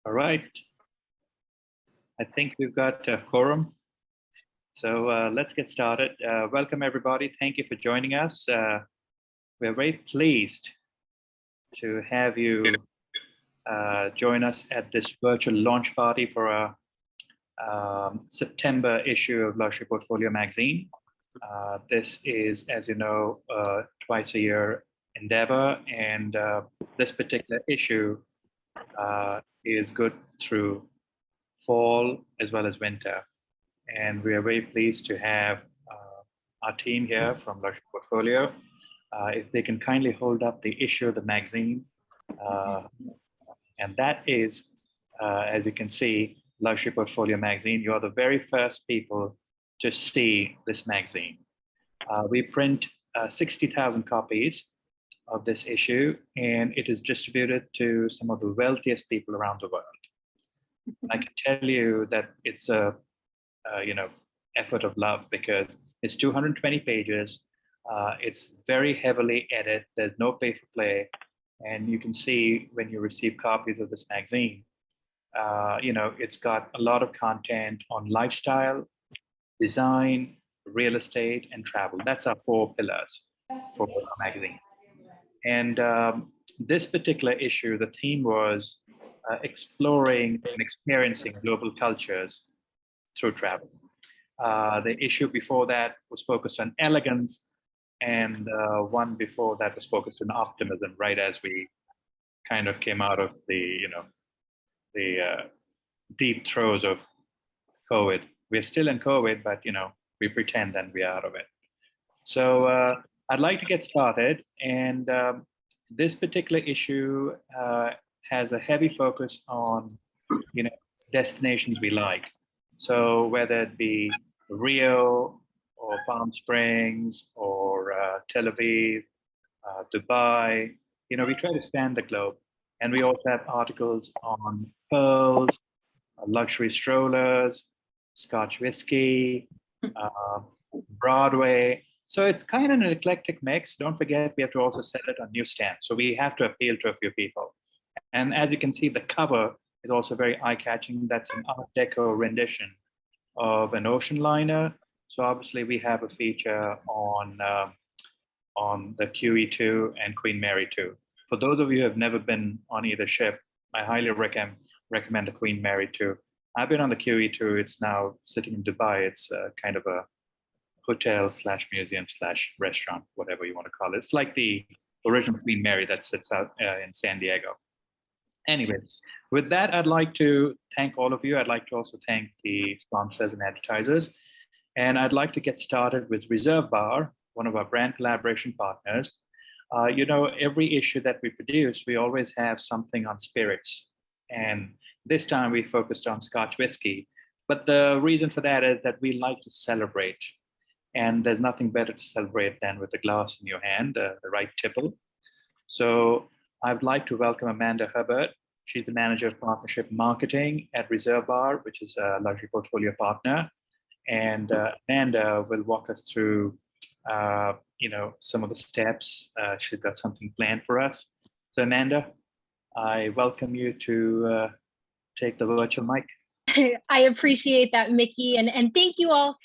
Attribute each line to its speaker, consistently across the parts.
Speaker 1: All right. I think we've got a quorum. So let's get started. Welcome, everybody. Thank you for joining us. We're very pleased to have you join us at this virtual launch party for our September issue of Luxury Portfolio magazine. This is, as you know, twice a year endeavor, and this particular issue is good through fall as well as winter. And we are very pleased to have our team here from Luxury Portfolio. If they can kindly hold up the issue of the magazine. And that is, as you can see, Luxury Portfolio magazine. You are the very first people to see this magazine. We print 60,000 copies of this issue, and it is distributed to some of the wealthiest people around the world. I can tell you that it's a effort of love because it's 220 pages. It's very heavily edited. There's no pay for play, and you can see when you receive copies of this magazine, it's got a lot of content on lifestyle, design, real estate, and travel. That's our four pillars for our magazine. And this particular issue, the theme was exploring and experiencing global cultures through travel. The issue before that was focused on elegance, and one before that was focused on optimism, right as we kind of came out of the deep throes of COVID. We're still in COVID, but we pretend that we're out of it. So I'd like to get started, and this particular issue has a heavy focus on destinations we like. So whether it be Rio or Palm Springs or Tel Aviv, Dubai, we try to span the globe. And we also have articles on pearls, luxury strollers, Scotch whiskey, Broadway. So it's kind of an eclectic mix. Don't forget, we have to also sell it on newsstands. So we have to appeal to a few people. And as you can see, the cover is also very eye-catching. That's an Art Deco rendition of an ocean liner. So obviously we have a feature on the QE2 and Queen Mary 2. For those of you who have never been on either ship, I highly recommend the Queen Mary 2. I've been on the QE2. It's now sitting in Dubai. It's kind of a hotel / museum / restaurant, whatever you want to call it. It's like the original Queen Mary that sits out in San Diego. Anyway, with that, I'd like to thank all of you. I'd like to also thank the sponsors and advertisers. And I'd like to get started with Reserve Bar, one of our brand collaboration partners. Every issue that we produce, we always have something on spirits. And this time we focused on Scotch whiskey. But the reason for that is that we like to celebrate. And there's nothing better to celebrate than with a glass in your hand, the right tipple. So I'd like to welcome Amanda Herbert. She's the Manager of Partnership Marketing at Reserve Bar, which is a Luxury Portfolio partner. And Amanda will walk us through, some of the steps. She's got something planned for us. So Amanda, I welcome you to take the virtual mic.
Speaker 2: I appreciate that, Mickey, and thank you all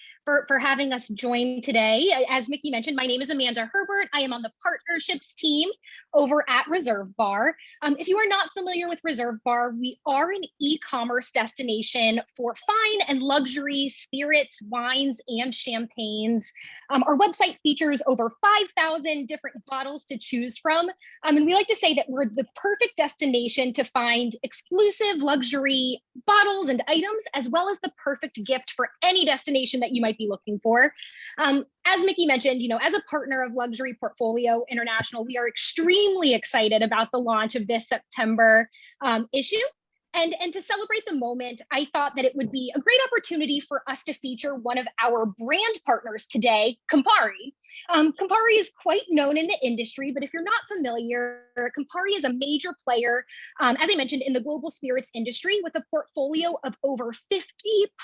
Speaker 2: for having us join today. As Mickey mentioned, my name is Amanda Herbert. I am on the partnerships team over at Reserve Bar. If you are not familiar with Reserve Bar, we are an e-commerce destination for fine and luxury spirits, wines, and champagnes. Our website features over 5,000 different bottles to choose from. And we like to say that we're the perfect destination to find exclusive luxury bottles and items, as well as the perfect gift for any destination that you might be looking for. As Mickey mentioned, as a partner of Luxury Portfolio International, we are extremely excited about the launch of this September issue. And to celebrate the moment, I thought that it would be a great opportunity for us to feature one of our brand partners today, Campari. Campari is quite known in the industry, but if you're not familiar, Campari is a major player, as I mentioned, in the global spirits industry with a portfolio of over 50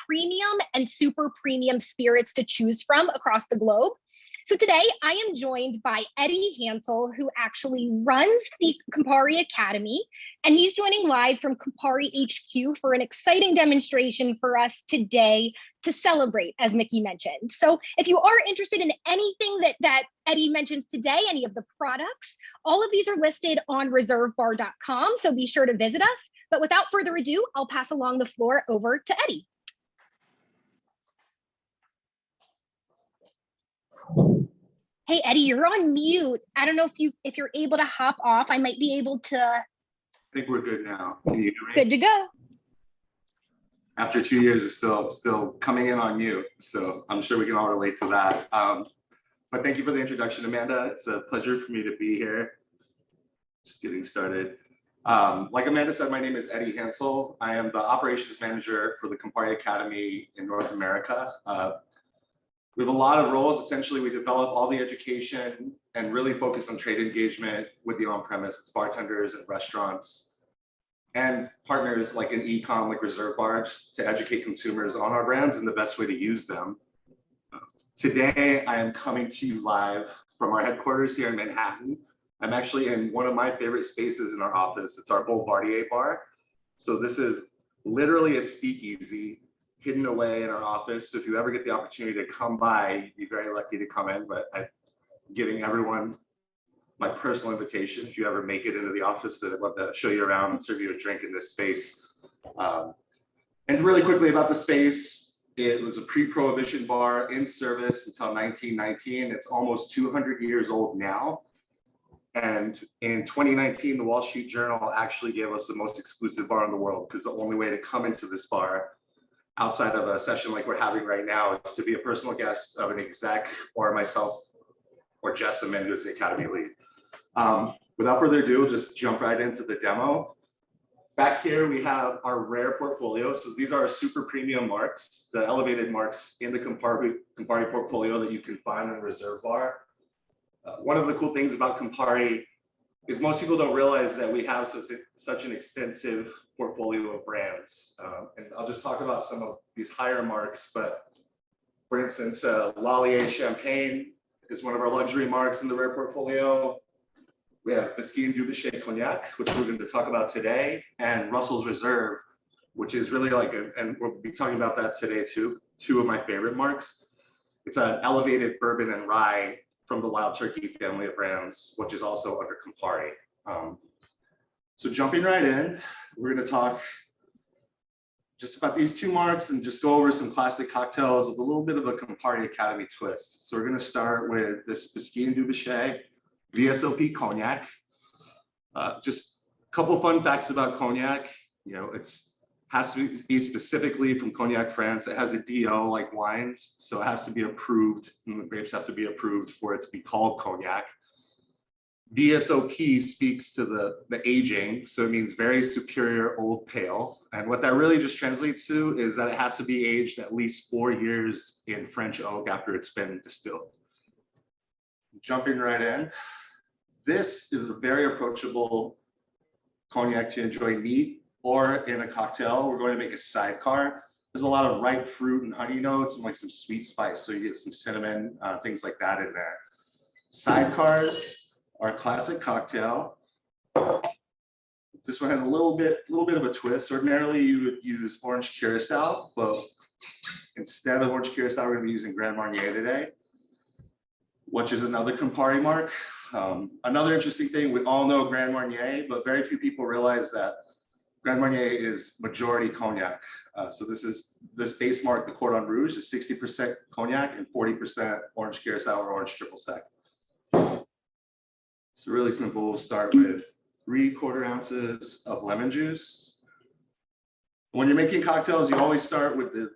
Speaker 2: premium and super premium spirits to choose from across the globe. So today I am joined by Eddie Hansel, who actually runs the Campari Academy, and he's joining live from Campari HQ for an exciting demonstration for us today to celebrate, as Mickey mentioned. So if you are interested in anything that Eddie mentions today, any of the products, all of these are listed on reservebar.com, so be sure to visit us. But without further ado, I'll pass along the floor over to Eddie. Hey, Eddie, you're on mute. I don't know if you're able to hop off. I might be able to.
Speaker 3: I think we're good now. Can you hear me?
Speaker 2: Good to go.
Speaker 3: After 2 years, we're still coming in on mute, so I'm sure we can all relate to that. But thank you for the introduction, Amanda. It's a pleasure for me to be here. Just getting started. Like Amanda said, my name is Eddie Hansel. I am the operations manager for the Campari Academy in North America. We have a lot of roles. Essentially, we develop all the education and really focus on trade engagement with the on-premise bartenders and restaurants and partners like in e-com, like Reserve Bar, just to educate consumers on our brands and the best way to use them. Today, I am coming to you live from our headquarters here in Manhattan. I'm actually in one of my favorite spaces in our office. It's our Boulevardier bar. So this is literally a speakeasy hidden away in our office. So if you ever get the opportunity to come by, you'd be very lucky to come in, but I'm giving everyone my personal invitation. If you ever make it into the office, that I'd love to show you around and serve you a drink in this space. And really quickly about the space, it was a pre-prohibition bar in service until 1919. It's almost 200 years old now. And in 2019, the Wall Street Journal actually gave us the most exclusive bar in the world, because the only way to come into this bar outside of a session like we're having right now is to be a personal guest of an exec or myself or Jessamine, who's the Academy lead. Without further ado, we'll just jump right into the demo. Back here, we have our rare portfolio. So these are our super premium marks, the elevated marks in the Campari portfolio that you can find in Reserve Bar. One of the cool things about Campari is most people don't realize that we have such an extensive portfolio of brands. And I'll just talk about some of these higher marks, but for instance, Lallier Champagne is one of our luxury marks in the rare portfolio. We have Festive Dubuchet Cognac, which we're going to talk about today, and Russell's Reserve, which is really like, and we'll be talking about that today too, two of my favorite marks. It's an elevated bourbon and rye from the Wild Turkey family of brands, which is also under Campari. So jumping right in, we're going to talk just about these two marks and just go over some classic cocktails with a little bit of a Campari Academy twist. So we're going to start with this Festive Dubuchet VSOP Cognac. Just a couple fun facts about Cognac. You know, has to be specifically from Cognac, France. It has a DO like wines, so it has to be approved, and the grapes have to be approved for it to be called Cognac. VSOP speaks to the aging, so it means very superior old pale. And what that really just translates to is that it has to be aged at least 4 years in French oak after it's been distilled. Jumping right in, this is a very approachable Cognac to enjoy neat or in a cocktail. We're going to make a sidecar. There's a lot of ripe fruit and honey notes and like some sweet spice. So you get some cinnamon, things like that in there. Sidecars are a classic cocktail. This one has a little bit of a twist. Ordinarily you would use orange curacao, but instead of orange curacao, we're going to be using Grand Marnier today, which is another Campari mark. Another interesting thing, we all know Grand Marnier, but very few people realize that Grand Marnier is majority cognac. So this base mark, the Cordon Rouge, is 60% cognac and 40% orange curacao or orange triple sec. So really simple. We'll start with 3/4 ounces of lemon juice. When you're making cocktails, you always start with the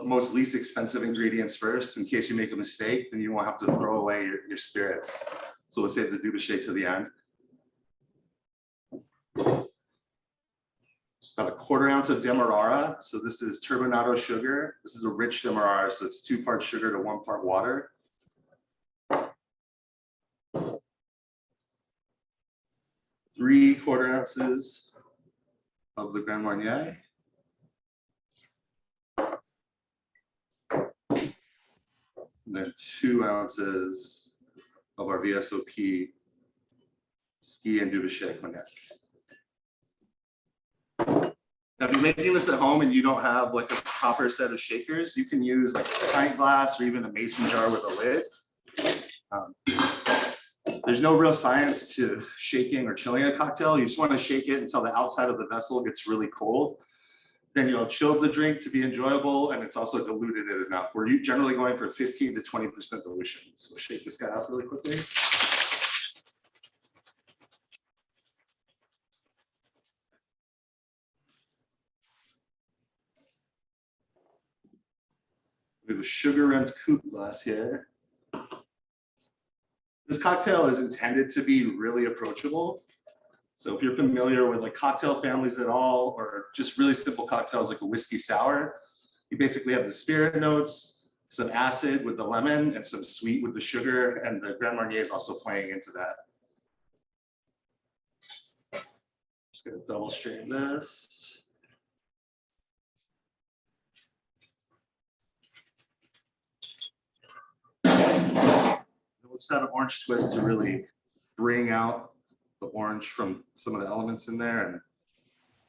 Speaker 3: most least expensive ingredients first, in case you make a mistake, then you won't have to throw away your spirits. So we'll save the Dubuchet to the end. Just about 1/4 ounce of Demerara. So this is turbinado sugar. This is a rich Demerara, so it's 2 parts sugar to 1 part water. 3/4 ounces of the Grand Marnier. And then 2 ounces of our VSOP ski and Dubuché cognac. Now, if you're making this at home and you don't have like a proper set of shakers, you can use like a pint glass or even a mason jar with a lid. There's no real science to shaking or chilling a cocktail. You just want to shake it until the outside of the vessel gets really cold. Then you'll chill the drink to be enjoyable, and it's also diluted it enough. We're generally going for 15 to 20% dilution. So shake this guy out really quickly. We have a sugar-rimmed coupe glass here. This cocktail is intended to be really approachable. So if you're familiar with like cocktail families at all, or just really simple cocktails like a whiskey sour, you basically have the spirit notes, some acid with the lemon, and some sweet with the sugar, and the Grand Marnier is also playing into that. Just gonna double strain this. We'll just add an orange twist to really bring out the orange from some of the elements in there and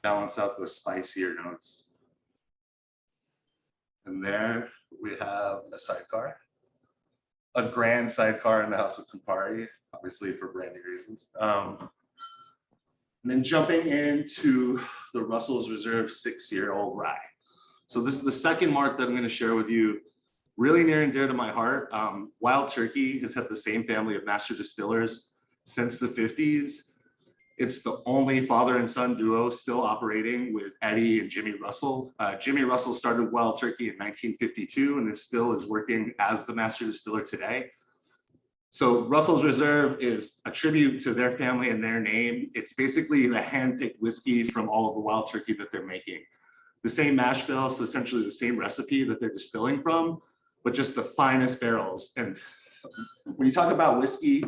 Speaker 3: balance out the spicier notes. And there we have a sidecar, a grand sidecar in the House of Campari, obviously for brandy reasons. And then jumping into the Russell's Reserve 6-year-old rye. So this is the second mark that I'm going to share with you, really near and dear to my heart. Wild Turkey has had the same family of master distillers since the 50s. It's the only father and son duo still operating with Eddie and Jimmy Russell. Jimmy Russell started Wild Turkey in 1952 and still is working as the master distiller today. So Russell's Reserve is a tribute to their family and their name. It's basically the hand-picked whiskey from all of the Wild Turkey that they're making. The same mash bill, so essentially the same recipe that they're distilling from, but just the finest barrels. And when you talk about whiskey,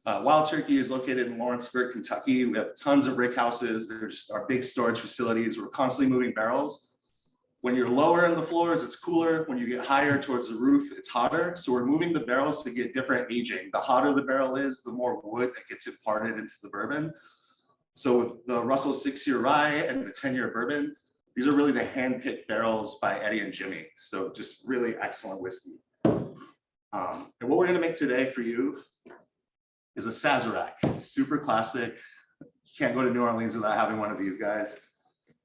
Speaker 3: Wild Turkey is located in Lawrenceburg, Kentucky. We have tons of rick houses. They're just our big storage facilities. We're constantly moving barrels. When you're lower in the floors, it's cooler. When you get higher towards the roof, it's hotter. So we're moving the barrels to get different aging. The hotter the barrel is, the more wood that gets imparted into the bourbon. So with the Russell 6-year rye and the 10-year bourbon, these are really the hand-picked barrels by Eddie and Jimmy. So just really excellent whiskey. And what we're gonna make today for you is a Sazerac, super classic. You can't go to New Orleans without having one of these guys.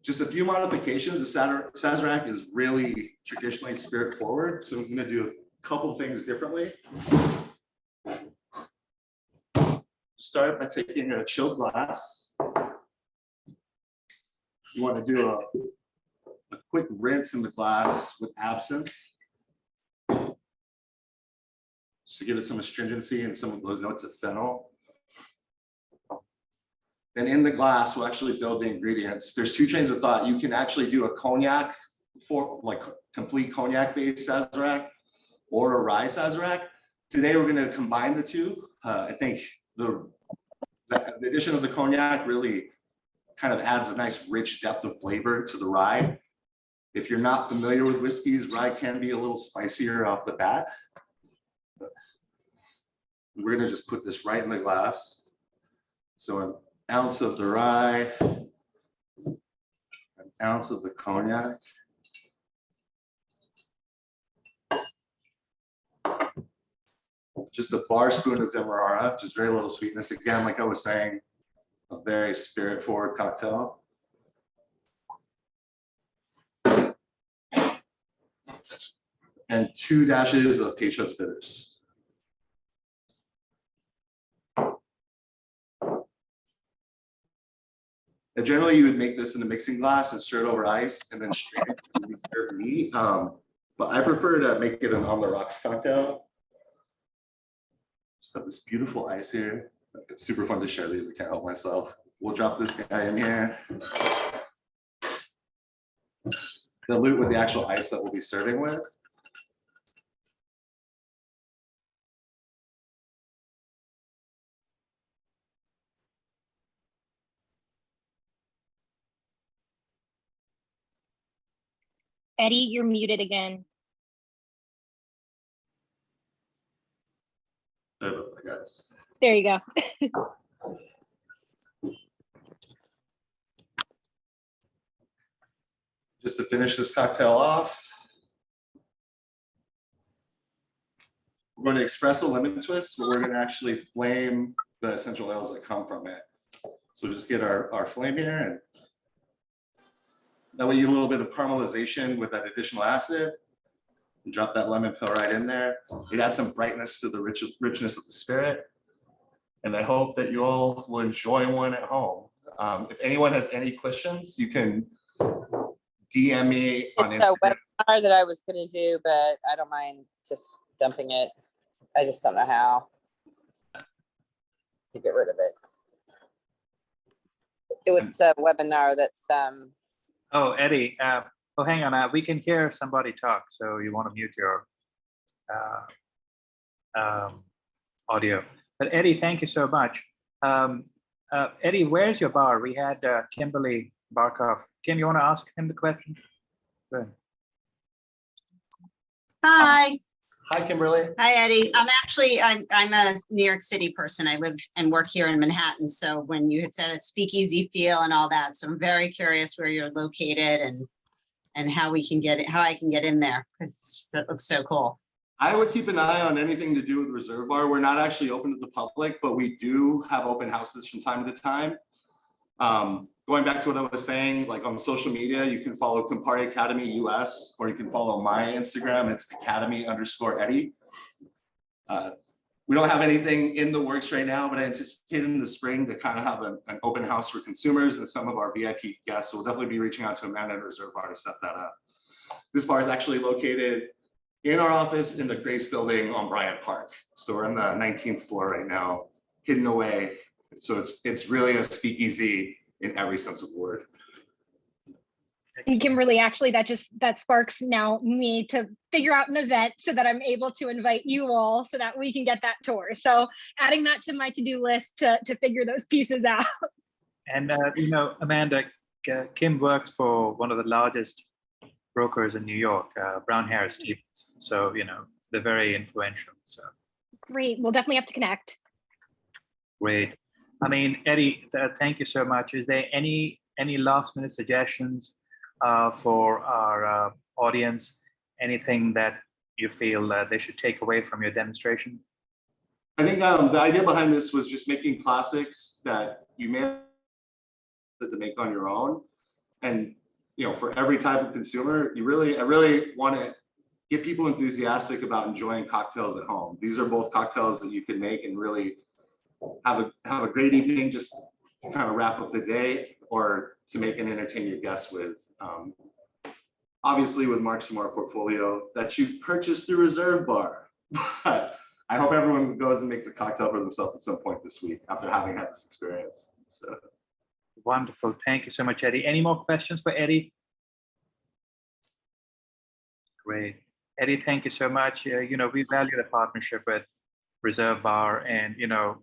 Speaker 3: Just a few modifications. The Sazerac is really traditionally spirit forward. So I'm gonna do a couple things differently. Start by taking a chilled glass. You wanna do a quick rinse in the glass with absinthe, to give it some astringency and some of those notes of fennel. Then in the glass, we'll actually build the ingredients. There's 2 trains of thought. You can actually do a cognac, for like complete cognac based Sazerac, or a rye Sazerac. Today, we're gonna combine the 2. I think the addition of the cognac really kind of adds a nice rich depth of flavor to the rye. If you're not familiar with whiskeys, rye can be a little spicier off the bat. We're gonna just put this right in the glass. So an ounce of the rye, an ounce of the cognac. Just a bar spoon of Demerara, just very little sweetness. Again, like I was saying, a very spirit forward cocktail. And 2 dashes of Peychaud's bitters. And generally, you would make this in a mixing glass and stir it over ice and then strain it to serve meat. But I prefer to make it an on the rocks cocktail. Just have this beautiful ice here. It's super fun to share these. I can't help myself. We'll drop this guy in here. Dilute with the actual ice that we'll be serving with.
Speaker 2: Eddie, you're muted again.
Speaker 3: Yes.
Speaker 2: There you go.
Speaker 3: Just to finish this cocktail off, we're going to espresso lemon twist, but we're going to actually flame the essential oils that come from it. So just get our flame here, and that way you get a little bit of caramelization with that additional acid. And drop that lemon peel right in there. It adds some brightness to the richness of the spirit. And I hope that you all will enjoy one at home. If anyone has any questions, you can DM me on
Speaker 4: It's a
Speaker 3: Instagram.
Speaker 4: webinar that I was going to do, but I don't mind just dumping it. I just don't know how to get rid of it. It was a webinar that's
Speaker 1: Oh, Eddie, oh, hang on. We can hear somebody talk, so you want to mute your audio. But Eddie, thank you so much. Eddie, where's your bar? We had Kimberly Barkoff. Kim, you want to ask him the question? Go ahead.
Speaker 5: Hi.
Speaker 3: Hi, Kimberly.
Speaker 5: Hi, Eddie. I'm a New York City person. I live and work here in Manhattan. So when you had said a speakeasy feel and all that, so I'm very curious where you're located and how we can get it, how I can get in there, because that looks so cool.
Speaker 3: I would keep an eye on anything to do with Reserve Bar. We're not actually open to the public, but we do have open houses from time to time. Going back to what I was saying, like on social media, you can follow Campari Academy US, or you can follow my Instagram. It's academy_Eddie. We don't have anything in the works right now, but I anticipate in the spring to kind of have an open house for consumers and some of our VIP guests. So we'll definitely be reaching out to Amanda at Reserve Bar to set that up. This bar is actually located in our office in the Grace Building on Bryant Park. So we're on the 19th floor right now, hidden away. So it's really a speakeasy in every sense of the word.
Speaker 2: Kimberly, actually, that sparks now me to figure out an event so that I'm able to invite you all so that we can get that tour. So adding that to my to-do list to figure those pieces out.
Speaker 1: And you know, Amanda, Kim works for one of the largest brokers in New York, Brown Harris Stevens. So, you know, they're very influential. So
Speaker 2: Great. We'll definitely have to connect.
Speaker 1: great. I mean, Eddie, thank you so much. Is there any last minute suggestions for our audience? Anything that you feel they should take away from your demonstration?
Speaker 3: I think the idea behind this was just making classics that you may have to make on your own. And, you know, for every type of consumer, I really want to get people enthusiastic about enjoying cocktails at home. These are both cocktails that you can make and really have a great evening, just to kind of wrap up the day, or to make and entertain your guests with. Obviously with marks from our portfolio that you purchased through Reserve Bar. But I hope everyone goes and makes a cocktail for themselves at some point this week after having had this experience. So
Speaker 1: Wonderful. Thank you so much, Eddie. Any more questions for Eddie? Great. Eddie, thank you so much. You know, we value the partnership with Reserve Bar, and you know,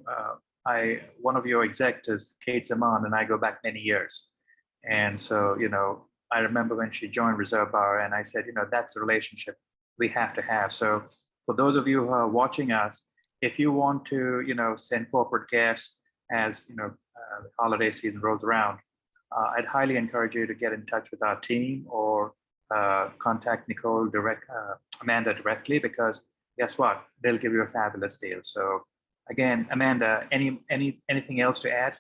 Speaker 1: one of your executives, Kate Zaman, and I go back many years. And so, you know, I remember when she joined Reserve Bar, and I said, you know, that's a relationship we have to have. So for those of you who are watching us, if you want to, you know, send corporate guests as, you know, the holiday season rolls around, I'd highly encourage you to get in touch with our team or contact Amanda directly, because guess what? They'll give you a fabulous deal. So again, Amanda, anything else to add?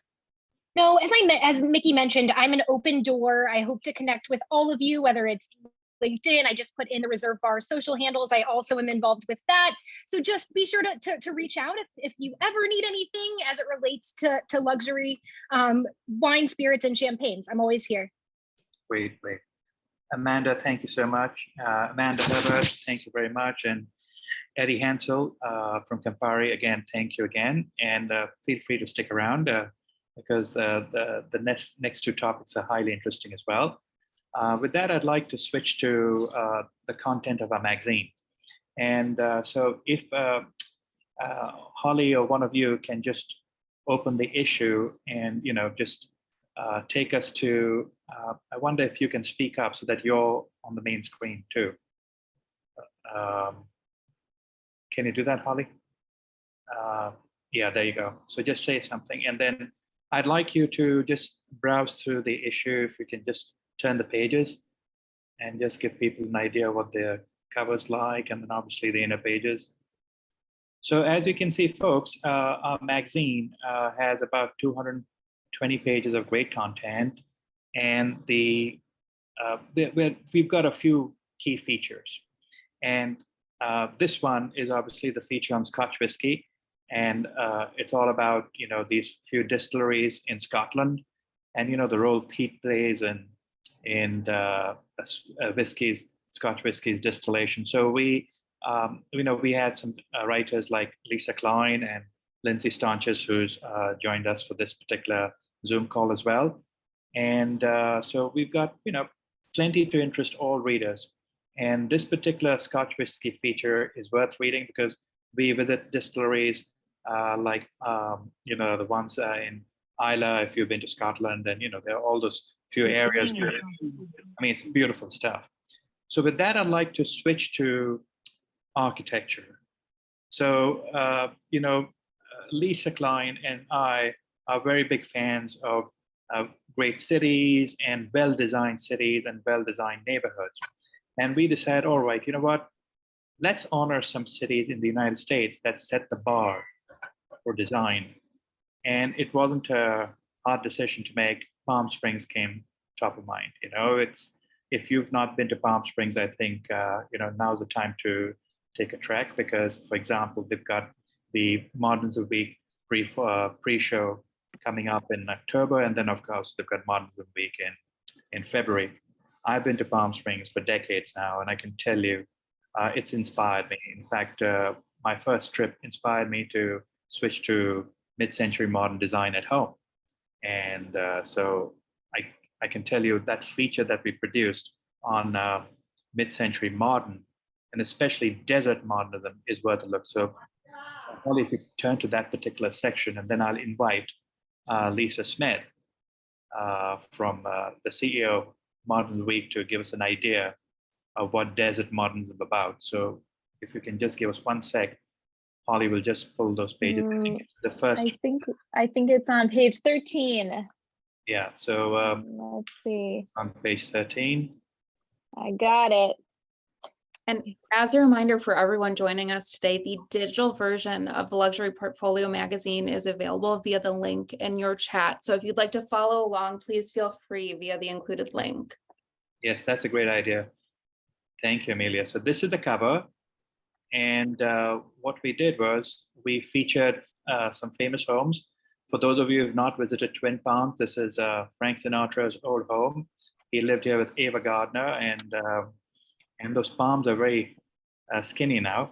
Speaker 2: No, as Mickey mentioned, I'm an open door. I hope to connect with all of you, whether it's LinkedIn. I just put in the Reserve Bar social handles. I also am involved with that. So just be sure to reach out if you ever need anything as it relates to luxury wine, spirits, and champagnes. I'm always here.
Speaker 1: Great. Amanda, thank you so much. Amanda Herbert, thank you very much. And Eddie Hansel from Campari, again, thank you again. And feel free to stick around because the next two topics are highly interesting as well. With that, I'd like to switch to the content of our magazine. And so if Holly or one of you can just open the issue and, you know, just take us to, I wonder if you can speak up so that you're on the main screen too. Can you do that, Holly? Yeah, there you go. So just say something. And then I'd like you to just browse through the issue. If you can just turn the pages and just give people an idea what the cover's like, and then obviously the inner pages. So as you can see, folks, our magazine has about 220 pages of great content, and we've got a few key features. And this one is obviously the feature on Scotch whiskey, and it's all about these few distilleries in Scotland, and the role peat plays in Scotch whiskey's distillation. So we had some writers like Lisa Klein and Lindsay Staunches, who's joined us for this particular Zoom call as well. And so we've got plenty to interest all readers. And this particular Scotch whiskey feature is worth reading because we visit distilleries like the ones in Islay, if you've been to Scotland, and there are all those few areas. I mean, it's beautiful stuff. So with that, I'd like to switch to architecture. So Lisa Klein and I are very big fans of great cities and well-designed cities and well-designed neighborhoods. And we decided, all right, you know what? Let's honor some cities in the United States that set the bar for design. And it wasn't a hard decision to make. Palm Springs came top of mind. If you've not been to Palm Springs, I think now's the time to take a trek, because, for example, they've got the Modernism Week pre-show coming up in October, and then of course they've got Modernism Week in February. I've been to Palm Springs for decades now, and I can tell you, it's inspired me. In fact, my first trip inspired me to switch to mid-century modern design at home. And so I can tell you that feature that we produced on mid-century modern, and especially desert modernism, is worth a look. So only if you turn to that particular section, and then I'll invite Lisa Smith from the CEO Modern Week to give us an idea of what desert modernism is about. So if you can just give us 1 sec, Holly will just pull those pages. I think it's the first.
Speaker 6: I think it's on page 13.
Speaker 1: Yeah. So
Speaker 6: let's see.
Speaker 1: on page 13.
Speaker 6: I got it.
Speaker 7: And as a reminder for everyone joining us today, the digital version of the Luxury Portfolio magazine is available via the link in your chat. So if you'd like to follow along, please feel free via the included link.
Speaker 1: Yes, that's a great idea. Thank you, Amelia. So this is the cover. And what we did was we featured some famous homes. For those of you who have not visited Twin Palms, this is Frank Sinatra's old home. He lived here with Ava Gardner, and those palms are very skinny now.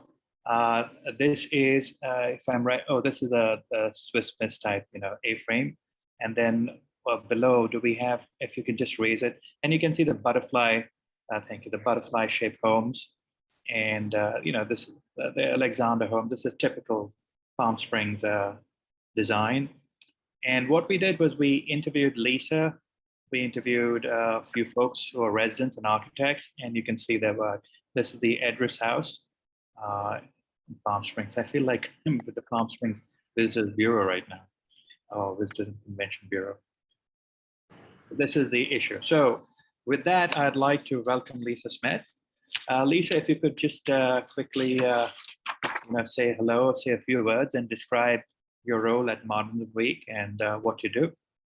Speaker 1: This is, if I'm right, this is a Swiss Miss type, A-frame. And then below, do we have, if you can just raise it, and you can see the butterfly, thank you, the butterfly shaped homes. And, this the Alexander home. This is typical Palm Springs design. And what we did was we interviewed Lisa. We interviewed a few folks who are residents and architects, and you can see there were, this is the Edris House in Palm Springs. I feel like I'm with the Palm Springs Visitors Bureau right now, or Visitors and Convention Bureau. This is the issue. So with that, I'd like to welcome Lisa Smith. Lisa, if you could just quickly say hello, say a few words, and describe your role at Modern Week and what you do.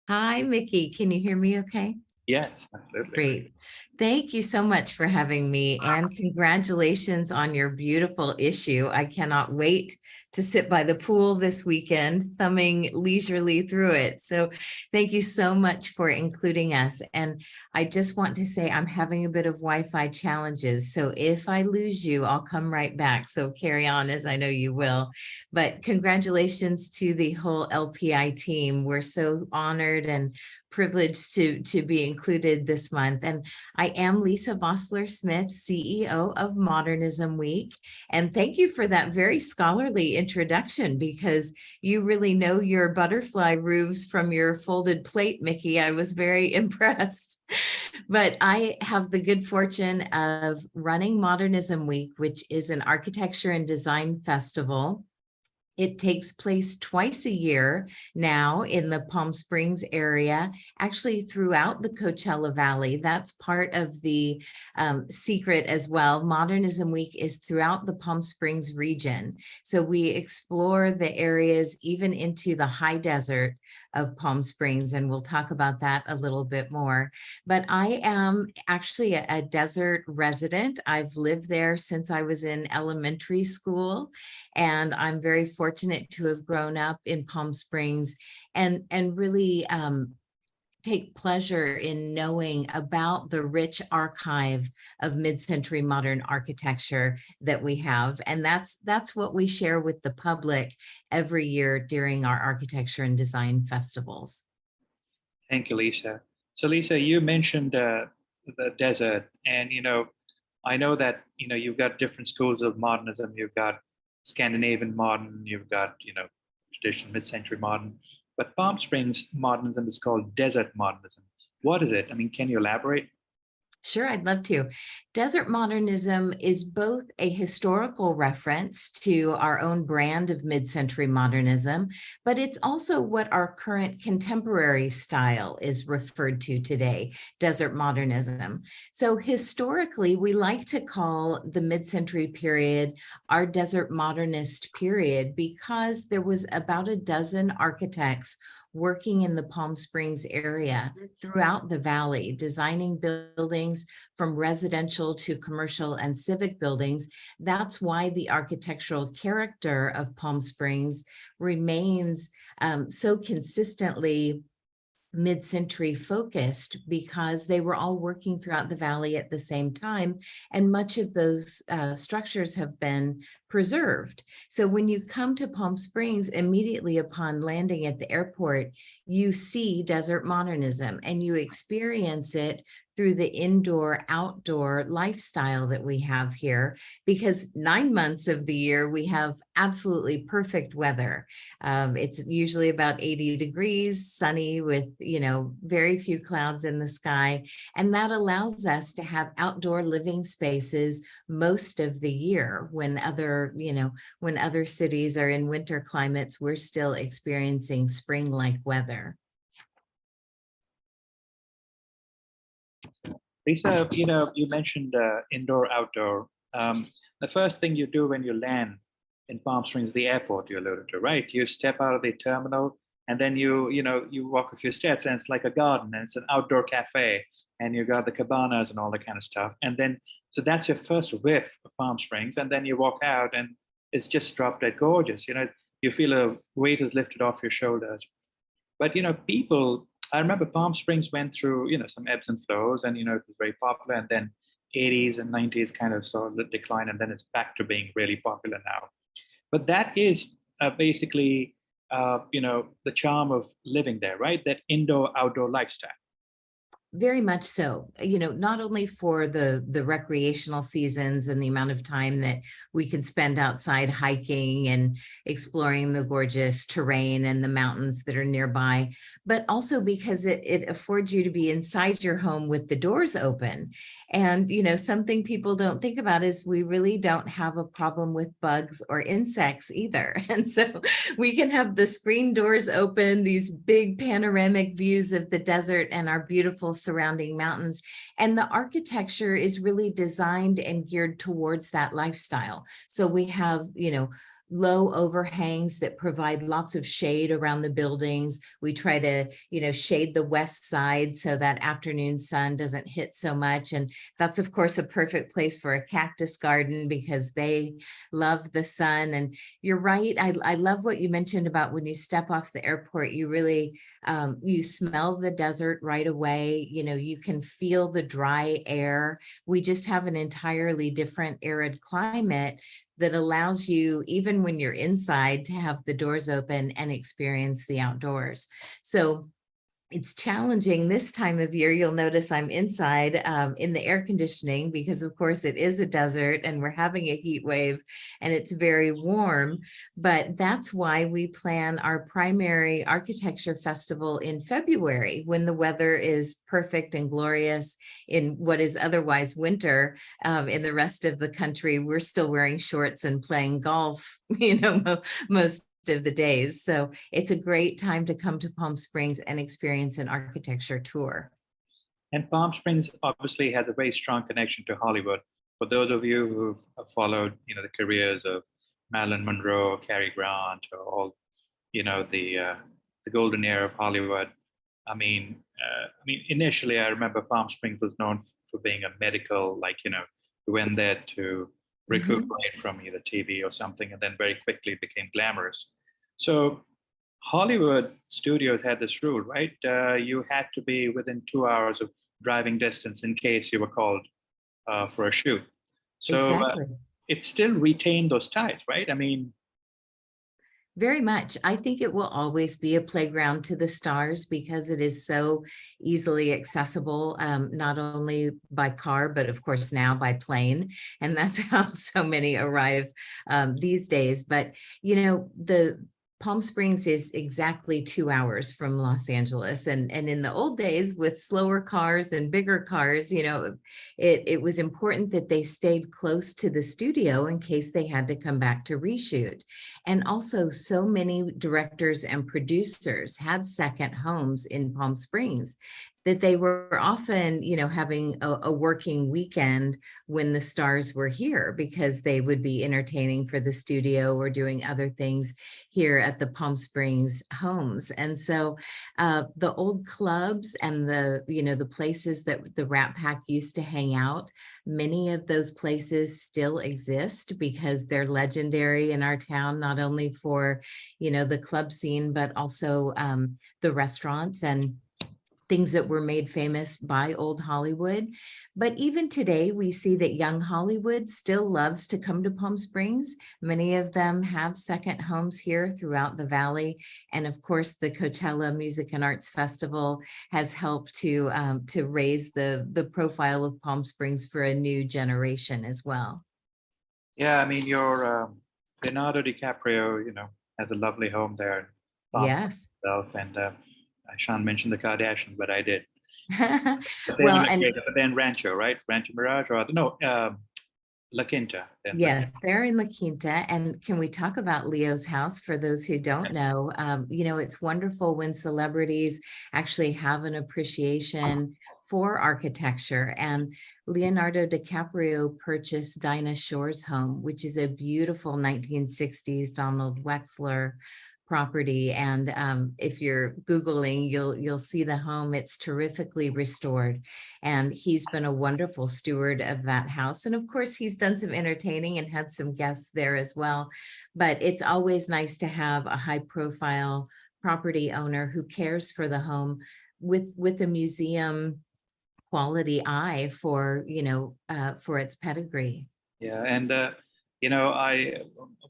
Speaker 8: Hi, Mickey. Can you hear me okay?
Speaker 1: Yes, absolutely.
Speaker 8: Great. Thank you so much for having me, and congratulations on your beautiful issue. I cannot wait to sit by the pool this weekend, thumbing leisurely through it. So thank you so much for including us. And I just want to say I'm having a bit of Wi-Fi challenges. So if I lose you, I'll come right back. So carry on, as I know you will. But congratulations to the whole LPI team. We're so honored and privileged to be included this month. And I am Lisa Vossler Smith, CEO of Modernism Week. And thank you for that very scholarly introduction, because you really know your butterfly roofs from your folded plate, Mickey. I was very impressed. But I have the good fortune of running Modernism Week, which is an architecture and design festival It takes place twice a year now in the Palm Springs area, actually throughout the Coachella Valley. That's part of the secret as well. Modernism Week is throughout the Palm Springs region. So we explore the areas even into the high desert of Palm Springs, and we'll talk about that a little bit more. But I am actually a desert resident. I've lived there since I was in elementary school, and I'm very fortunate to have grown up in Palm Springs and really take pleasure in knowing about the rich archive of mid-century modern architecture that we have. And that's what we share with the public every year during our architecture and design festivals.
Speaker 1: Thank you, Lisa. So Lisa, you mentioned the desert, and I know that you've got different schools of modernism. You've got Scandinavian modern, you've got traditional mid-century modern, but Palm Springs modernism is called desert modernism. What is it? I mean, can you elaborate?
Speaker 8: Sure, I'd love to. Desert modernism is both a historical reference to our own brand of mid-century modernism, but it's also what our current contemporary style is referred to today, desert modernism. So historically, we like to call the mid-century period our desert modernist period because there was about a dozen architects working in the Palm Springs area throughout the valley, designing buildings from residential to commercial and civic buildings. That's why the architectural character of Palm Springs remains so consistently mid-century focused, because they were all working throughout the valley at the same time, and much of those structures have been preserved. So when you come to Palm Springs, immediately upon landing at the airport, you see desert modernism and you experience it through the indoor-outdoor lifestyle that we have here, because 9 months of the year we have absolutely perfect weather. It's usually about 80 degrees, sunny with very few clouds in the sky, and that allows us to have outdoor living spaces most of the year. When other cities are in winter climates, we're still experiencing spring-like weather.
Speaker 1: Lisa, you mentioned indoor, outdoor. The first thing you do when you land in Palm Springs, the airport you alluded to, right? You step out of the terminal, and then you walk a few steps, and it's like a garden, and it's an outdoor cafe, and you got the cabanas and all that kind of stuff. And then, so that's your first whiff of Palm Springs, and then you walk out, and it's just drop dead gorgeous. You feel a weight is lifted off your shoulders. But people, I remember Palm Springs went through some ebbs and flows, and it was very popular, and then 80s and 90s kind of saw the decline, and then it's back to being really popular now. But that is basically the charm of living there, right? That indoor outdoor lifestyle.
Speaker 8: Very much so. Not only for the recreational seasons and the amount of time that we can spend outside hiking and exploring the gorgeous terrain and the mountains that are nearby, but also because it affords you to be inside your home with the doors open. And, something people don't think about is we really don't have a problem with bugs or insects either. And so we can have the screen doors open, these big panoramic views of the desert and our beautiful surrounding mountains. And the architecture is really designed and geared towards that lifestyle. So we have, low overhangs that provide lots of shade around the buildings. We try to, shade the west side so that afternoon sun doesn't hit so much. And that's, of course, a perfect place for a cactus garden because they love the sun. And you're right. I love what you mentioned about when you step off the airport, you really, you smell the desert right away. You can feel the dry air. We just have an entirely different arid climate that allows you, even when you're inside, to have the doors open and experience the outdoors. So it's challenging this time of year. You'll notice I'm inside in the air conditioning because of course it is a desert and we're having a heat wave and it's very warm. But that's why we plan our primary architecture festival in February when the weather is perfect and glorious in what is otherwise winter. In the rest of the country, we're still wearing shorts and playing golf, most of the days. So it's a great time to come to Palm Springs and experience an architecture tour.
Speaker 1: And Palm Springs obviously has a very strong connection to Hollywood. For those of you who've followed, the careers of Marilyn Monroe, Cary Grant, or all, the golden era of Hollywood. Initially, I remember Palm Springs was known for being a medical, we went there to recuperate from either TV or something, and then very quickly it became glamorous. So Hollywood studios had this rule, right? You had to be within 2 hours of driving distance in case you were called for a shoot. So
Speaker 8: Exactly.
Speaker 1: it still retained those ties, right?
Speaker 8: Very much. I think it will always be a playground to the stars because it is so easily accessible, not only by car, but of course now by plane. And that's how so many arrive these days. But, the Palm Springs is exactly 2 hours from Los Angeles. And in the old days with slower cars and bigger cars, it was important that they stayed close to the studio in case they had to come back to reshoot. And also so many directors and producers had second homes in Palm Springs that they were often, having a working weekend when the stars were here because they would be entertaining for the studio or doing other things here at the Palm Springs homes. And so the old clubs and the places that the Rat Pack used to hang out, many of those places still exist because they're legendary in our town, not only for, the club scene, but also the restaurants and things that were made famous by old Hollywood. But even today, we see that young Hollywood still loves to come to Palm Springs. Many of them have second homes here throughout the valley. And of course, the Coachella Music and Arts Festival has helped to raise the profile of Palm Springs for a new generation as well.
Speaker 1: Yeah, your Leonardo DiCaprio, has a lovely home there in Palm
Speaker 8: Yes.
Speaker 1: itself, and I shan't mention the Kardashians, but I did. But
Speaker 8: Well,
Speaker 1: then Rancho, right? Rancho Mirage, or no, La Quinta.
Speaker 8: Yes, they're in La Quinta. And can we talk about Leo's house for those who don't know? It's wonderful when celebrities actually have an appreciation for architecture. And Leonardo DiCaprio purchased Dinah Shore's home, which is a beautiful 1960s Donald Wexler property. And if you're Googling, you'll see the home. It's terrifically restored. And he's been a wonderful steward of that house. And of course, he's done some entertaining and had some guests there as well. But it's always nice to have a high profile property owner who cares for the home with a museum quality eye for, for its pedigree.
Speaker 1: Yeah. And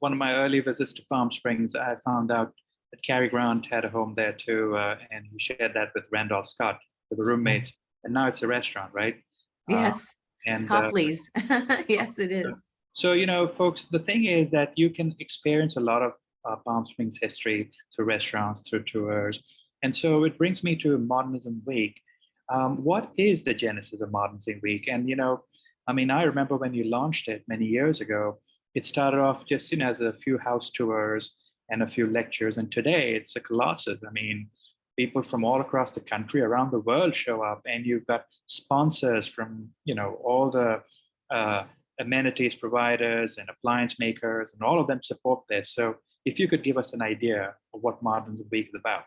Speaker 1: one of my early visits to Palm Springs, I found out that Cary Grant had a home there too, and he shared that with Randolph Scott, with the roommates, and now it's a restaurant, right?
Speaker 8: Yes,
Speaker 1: and
Speaker 8: Copley's. Yes, it is.
Speaker 1: So, folks, the thing is that you can experience a lot of Palm Springs history through restaurants, through tours, and so it brings me to Modernism Week. What is the genesis of Modernism Week? And I remember when you launched it many years ago. It started off just as a few house tours and a few lectures, and today it's a colossus. People from all across the country, around the world show up, and you've got sponsors from all the amenities providers and appliance makers, and all of them support this. So if you could give us an idea of what Modernism Week is about.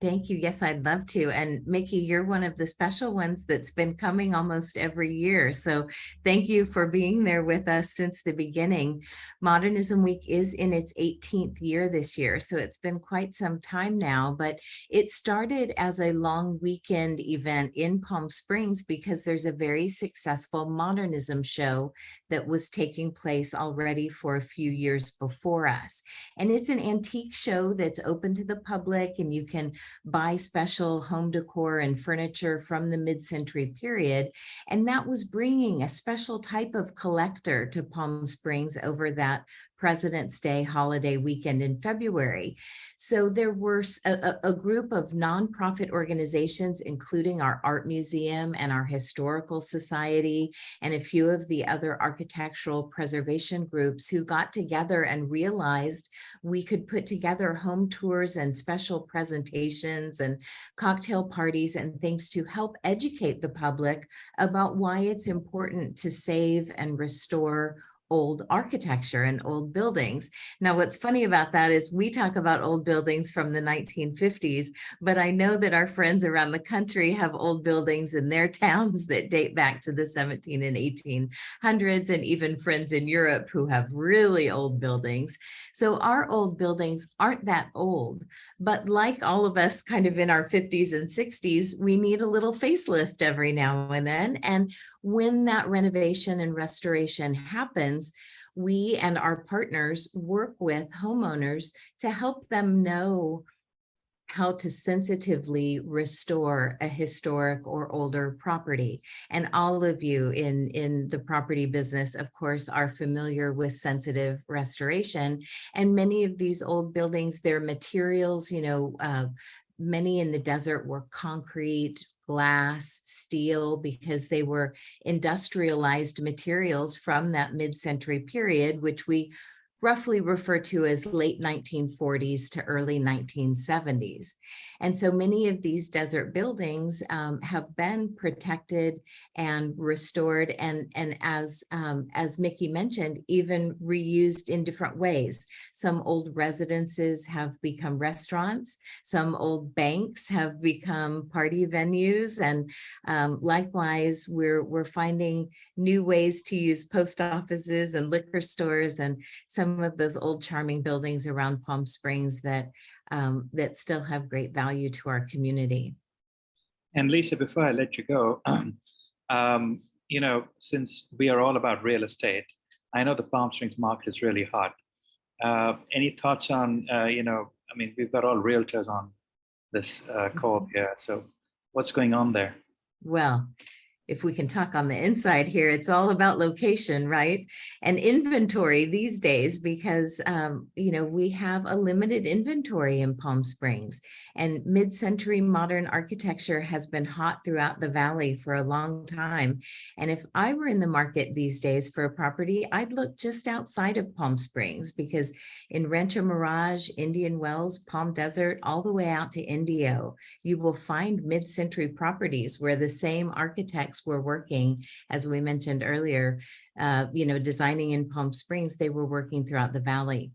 Speaker 8: Thank you. Yes, I'd love to. And Mickey, you're one of the special ones that's been coming almost every year. So thank you for being there with us since the beginning. Modernism Week is in its 18th year this year. So it's been quite some time now, but it started as a long weekend event in Palm Springs because there's a very successful modernism show that was taking place already for a few years before us. And it's an antique show that's open to the public, and you can buy special home decor and furniture from the mid-century period. And that was bringing a special type of collector to Palm Springs over that President's Day holiday weekend in February. So there were a group of nonprofit organizations, including our art museum and our historical society, and a few of the other architectural preservation groups who got together and realized we could put together home tours and special presentations and cocktail parties and things to help educate the public about why it's important to save and restore old architecture and old buildings. Now, what's funny about that is we talk about old buildings from the 1950s, but I know that our friends around the country have old buildings in their towns that date back to the 17 and 1800s, and even friends in Europe who have really old buildings. So our old buildings aren't that old, but like all of us kind of in our 50s and 60s, we need a little facelift every now and then. And when that renovation and restoration happens, we and our partners work with homeowners to help them know how to sensitively restore a historic or older property. And all of you in the property business, of course, are familiar with sensitive restoration. And many of these old buildings, their materials, many in the desert were concrete, glass, steel, because they were industrialized materials from that mid-century period, which we roughly refer to as late 1940s to early 1970s. And so many of these desert buildings have been protected and restored, and as Mickey mentioned, even reused in different ways. Some old residences have become restaurants, some old banks have become party venues, and likewise, we're finding new ways to use post offices and liquor stores and some of those old charming buildings around Palm Springs that still have great value to our community.
Speaker 1: And Lisa, before I let you go, since we are all about real estate, I know the Palm Springs market is really hot. Any thoughts on, we've got all realtors on this call here. So what's going on there?
Speaker 8: Well, if we can talk on the inside here, it's all about location, right? And inventory these days, because, we have a limited inventory in Palm Springs, and mid-century modern architecture has been hot throughout the valley for a long time. And if I were in the market these days for a property, I'd look just outside of Palm Springs, because in Rancho Mirage, Indian Wells, Palm Desert, all the way out to Indio, you will find mid-century properties where the same architects were working, as we mentioned earlier, designing in Palm Springs, they were working throughout the valley.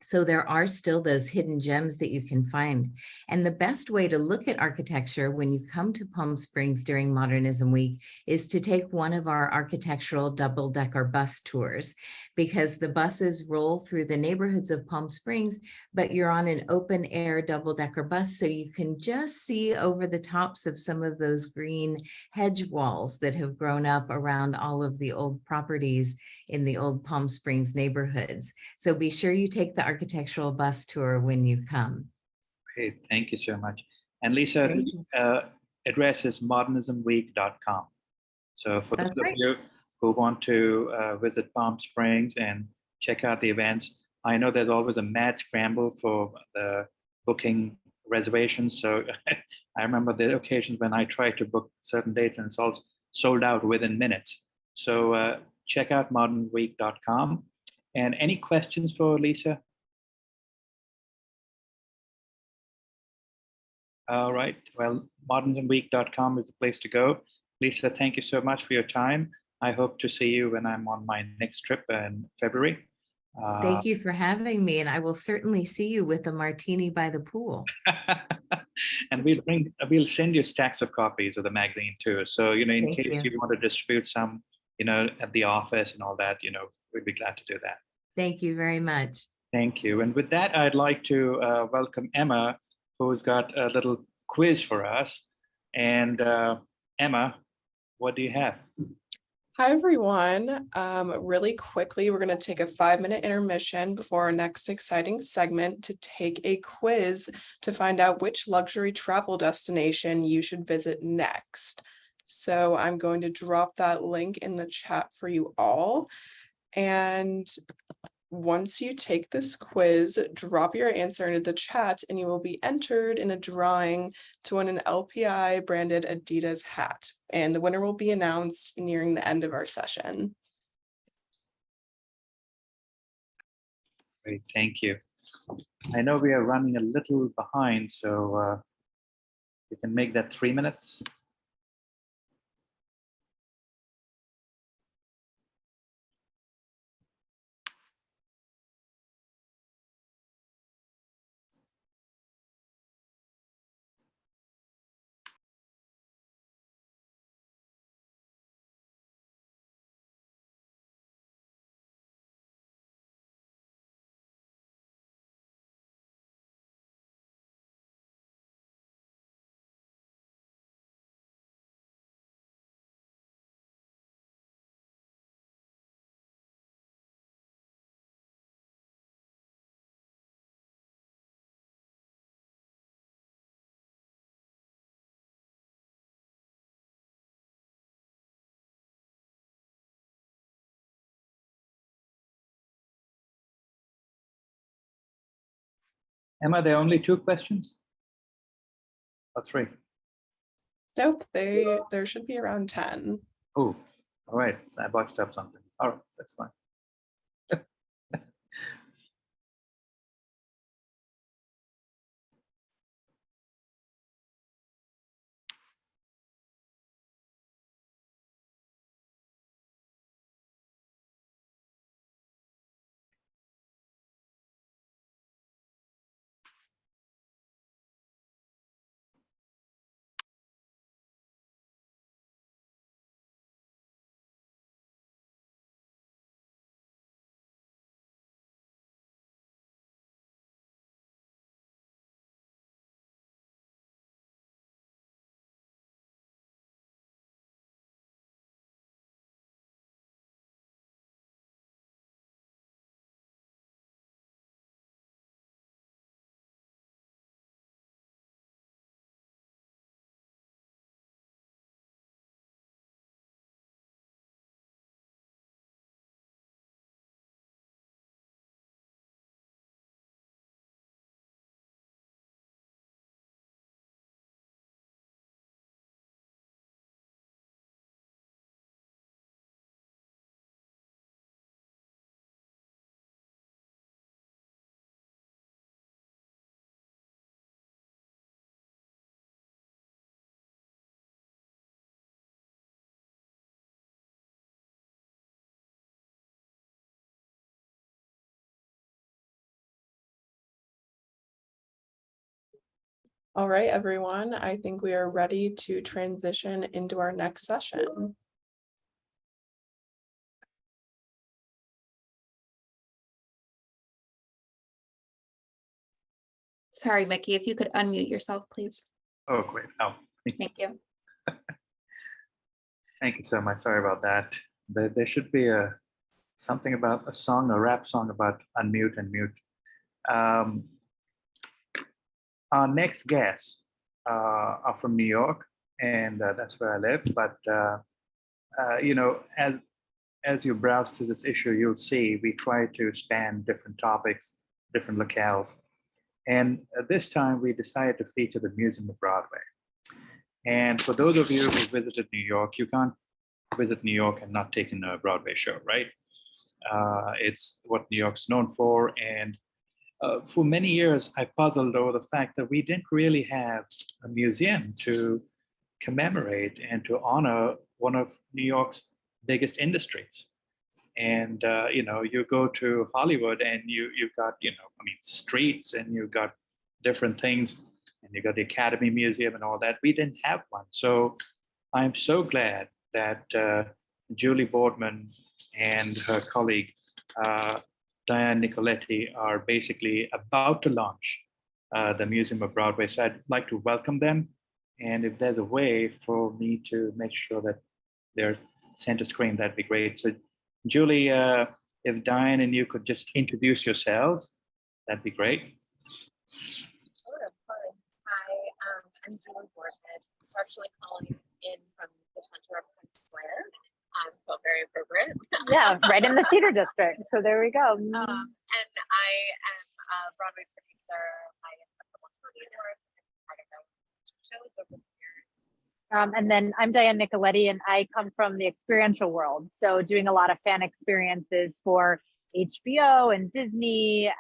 Speaker 8: So there are still those hidden gems that you can find. And the best way to look at architecture when you come to Palm Springs during Modernism Week is to take one of our architectural double-decker bus tours, because the buses roll through the neighborhoods of Palm Springs, but you're on an open air double-decker bus, so you can just see over the tops of some of those green hedge walls that have grown up around all of the old properties in the old Palm Springs neighborhoods. So be sure you take the architectural bus tour when you come.
Speaker 1: Great, thank you so much. And Lisa, the address is modernismweek.com. So for those of you who want to visit Palm Springs and check out the events, I know there's always a mad scramble for the booking reservations. So I remember the occasions when I tried to book certain dates and it's all sold out within minutes. So check out modernweek.com. And any questions for Lisa? All right, well, modernismweek.com is the place to go. Lisa, thank you so much for your time. I hope to see you when I'm on my next trip in February.
Speaker 8: Thank you for having me, and I will certainly see you with a martini by the pool.
Speaker 1: And we'll send you stacks of copies of the magazine too. So, in case you want to distribute some, at the office and all that, we'd be glad to do that.
Speaker 8: Thank you very much.
Speaker 1: Thank you. And with that, I'd like to welcome Emma, who's got a little quiz for us. And Emma, what do you have?
Speaker 9: Hi, everyone. Really quickly, we're going to take a 5-minute intermission before our next exciting segment to take a quiz to find out which luxury travel destination you should visit next. So I'm going to drop that link in the chat for you all. And once you take this quiz, drop your answer into the chat and you will be entered in a drawing to win an LPI branded Adidas hat. And the winner will be announced nearing the end of our session.
Speaker 1: Great, thank you. I know we are running a little behind, so we can make that 3 minutes. Emma, there are only 2 questions? Or 3?
Speaker 9: Nope, there should be around 10.
Speaker 1: Oh, all right. I botched up something. All right, that's fine.
Speaker 9: All right, everyone, I think we are ready to transition into our next session.
Speaker 7: Sorry, Mickey, if you could unmute yourself, please.
Speaker 1: Oh, great. Oh,
Speaker 7: Thank you.
Speaker 1: Thank you so much. Sorry about that. There should be something about a song, a rap song about unmute and mute. Our next guests are from New York, and that's where I live. But you know, as you browse through this issue, you'll see we try to span different topics, different locales. And this time we decided to feature the Museum of Broadway. And for those of you who visited New York, you can't visit New York and not take in a Broadway show, right? It's what New York's known for. And for many years, I puzzled over the fact that we didn't really have a museum to commemorate and to honor one of New York's biggest industries. And you know, you go to Hollywood and you've got, you know, I mean, streets, and you've got different things, and you got the Academy Museum and all that. We didn't have one. So I'm so glad that Julie Boardman and her colleague Diane Nicoletti are basically about to launch the Museum of Broadway. So I'd like to welcome them. And if there's a way for me to make sure that they're center screen, that'd be great. So Julie, if Diane and you could just introduce yourselves, that'd be great.
Speaker 10: Sure, of course. Hi, I'm Julie Boardhead, actually calling in from the center of Times Square. So very appropriate.
Speaker 6: Yeah, right in the theater district. So there we go.
Speaker 10: And I am a Broadway producer. I am a couple of Tony Awards and part of our shows over the years.
Speaker 6: And then I'm Diane Nicoletti, and I come from the experiential world. So doing a lot of fan experiences for HBO and Disney,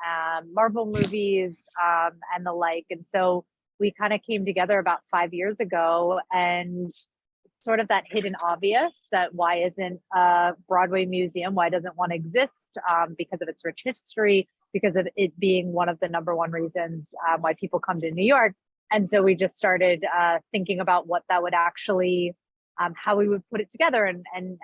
Speaker 6: Marvel movies, and the like. And so we kind of came together about 5 years ago, and sort of that hidden obvious that why isn't a Broadway museum, why doesn't one exist, because of its rich history, because of it being one of the #1 reasons why people come to New York. And so we just started thinking about what that would actually, how we would put it together, and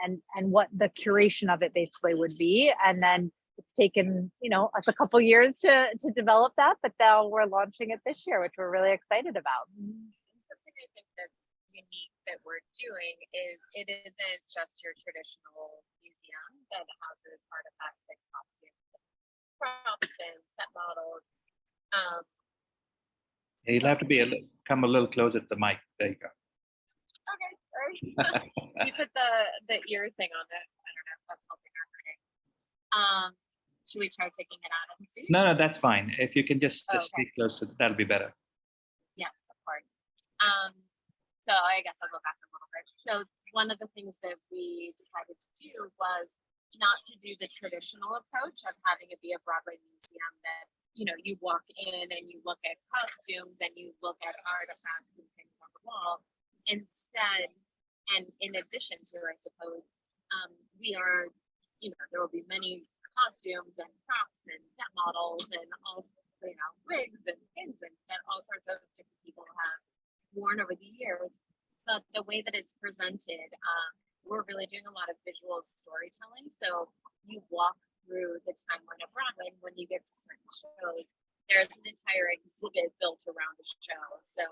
Speaker 6: what the curation of it basically would be. And then it's taken, us a couple years to develop that, but now we're launching it this year, which we're really excited about.
Speaker 10: Something I think that's unique that we're doing is it isn't just your traditional museum that houses artifacts and costumes, and props and set models.
Speaker 1: You'll have to come a little closer to the mic. There you go.
Speaker 10: Okay, sorry. You put the ear thing on it. I don't know if that's helping or hurting. Should we try taking it out and see?
Speaker 1: No, that's fine. If you can just
Speaker 10: Okay.
Speaker 1: stay close to, that'll be better.
Speaker 10: Yes, of course. So I guess I'll go back a little bit. So one of the things that we decided to do was not to do the traditional approach of having it be a Broadway museum that, you walk in and you look at costumes and you look at artifacts and things on the wall. Instead, and in addition to, I suppose, we are, there will be many costumes and props and set models and all, wigs and pins and that all sorts of different people have worn over the years. But the way that it's presented, we're really doing a lot of visual storytelling. So you walk through the timeline of Broadway, and when you get to certain shows, there's an entire exhibit built around the show. So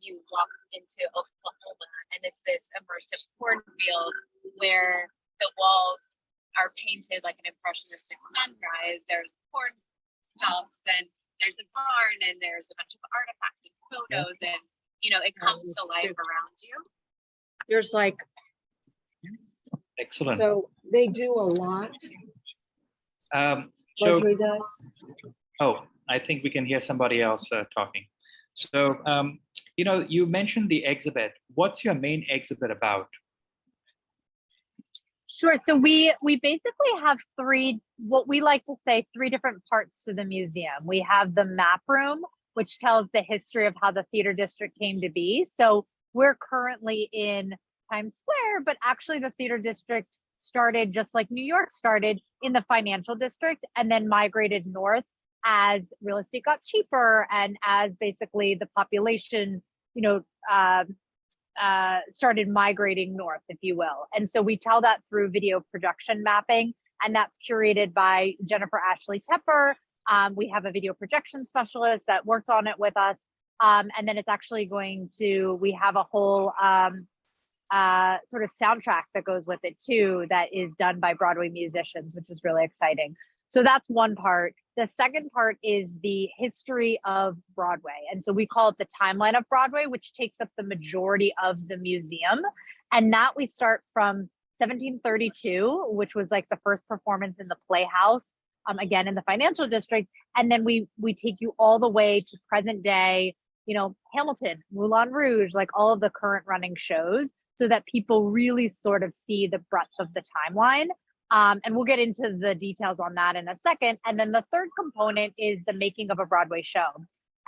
Speaker 10: you walk into Oklahoma, and it's this immersive cornfield where the walls are painted like an impressionistic sunrise. There's corn stalks, and there's a barn, and there's a bunch of artifacts and photos, and it comes to life around you.
Speaker 11: There's
Speaker 1: Excellent.
Speaker 11: so they do a lot.
Speaker 1: So,
Speaker 11: Luxury does.
Speaker 1: I think we can hear somebody else talking. So, you mentioned the exhibit. What's your main exhibit about?
Speaker 6: Sure. So we basically have what we like to say, 3 different parts to the museum. We have the map room, which tells the history of how the theater district came to be. So we're currently in Times Square, but actually the theater district started just like New York started in the financial district, and then migrated north as real estate got cheaper and as basically the population, started migrating north, if you will. And so we tell that through video projection mapping, and that's curated by Jennifer Ashley Tepper. We have a video projection specialist that worked on it with us. And then it's actually we have a whole sort of soundtrack that goes with it too, that is done by Broadway musicians, which is really exciting. So that's one part. The second part is the history of Broadway. And so we call it the timeline of Broadway, which takes up the majority of the museum. And that we start from 1732, which was like the first performance in the Playhouse, again, in the financial district. And then we take you all the way to present day, Hamilton, Moulin Rouge, like all of the current running shows, so that people really sort of see the breadth of the timeline. And we'll get into the details on that in a second. And then the third component is the making of a Broadway show.